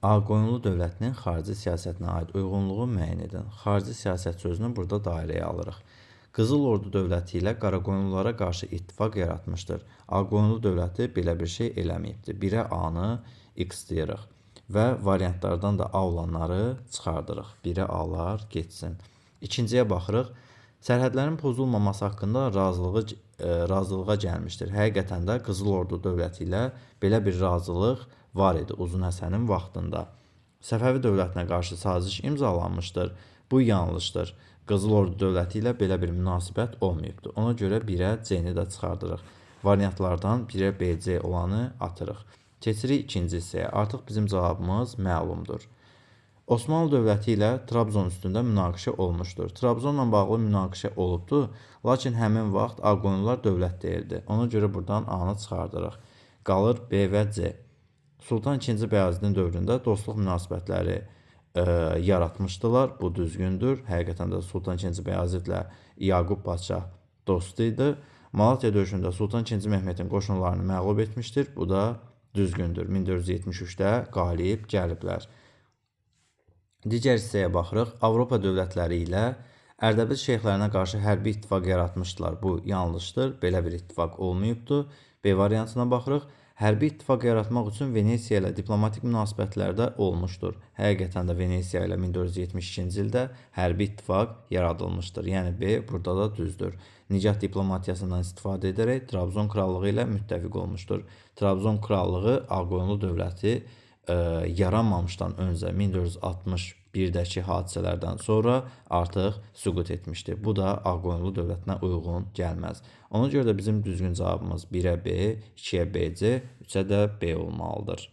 Ağqoyunlu dövlətinin xarici siyasətinə aid uyğunluğu müəyyən edin. Xarici siyasət sözünü burada dairəyə alırıq. Qızıl Ordu dövləti ilə Qaraqoyunlulara qarşı ittifaq yaratmışdır. Ağqoyunlu dövləti belə bir şey eləməyibdir. 1-ə A-nı X deyirik və variantlardan da A olanları çıxardırıq. 1-ə A-lar getsin. İkinciyə baxırıq. Sərhədlərin pozulmaması haqqında razılığa gəlmişdir. Həqiqətən də Qızıl Ordu dövləti ilə belə bir razılıq var idi Uzun Həsənin vaxtında. Səfəvi dövlətinə qarşı saziş imzalanmışdır. Bu yanlışdır. Qızıl Ordu dövləti ilə belə bir münasibət olmayıbdır. Ona görə 1-ə C-ni də çıxardırıq. Variantlardan 1-ə B-C olanı atırıq. Keçirik ikinci hissəyə. Artıq bizim cavabımız məlumdur. Osmanlı dövləti ilə Trabzon üstündə münaqişə olmuşdur. Trabzonla bağlı münaqişə olubdur, lakin həmin vaxt Ağqoyunlular dövlət deyildi. Ona görə buradan A-nı çıxardırıq. Qalır B və C. Sultan II. Bəyazidin dövründə dostluq münasibətləri yaratmışdılar. Bu düzgündür. Həqiqətən də Sultan II. Bəyazidlə Yaqub Padşah dost idi. Malatya döyüşündə Sultan II. Mehmetin qoşunlarını məğlub etmişdir. Bu da düzgündür. 1473-də qalib gəliblər. Digər hissəyə baxırıq. Avropa dövlətləri ilə Ərdəbil şeyxlərinə qarşı hərbi ittifaq yaratmışdılar. Bu yanlışdır. Belə bir ittifaq olmayıbdır. B variantına baxırıq. Hərbi ittifaq yaratmaq üçün Venesiya ilə diplomatik münasibətlərdə olmuşdur. Həqiqətən də Venesiya ilə 1472-ci ildə hərbi ittifaq yaradılmışdır. Yəni B burada da düzdür. Nicah diplomatiyasından istifadə edərək Trabzon krallığı ilə müttəfiq olmuşdur. Trabzon krallığı Ağqoyunlu dövləti yaranmamışdan öncə 1461-dəki hadisələrdən sonra artıq süqut etmişdir. Bu da Ağqoyunlu dövlətinə uyğun gəlməz. Ona görə də bizim düzgün cavabımız 1-ə B, 2-yə BC, 3-ə də B olmalıdır.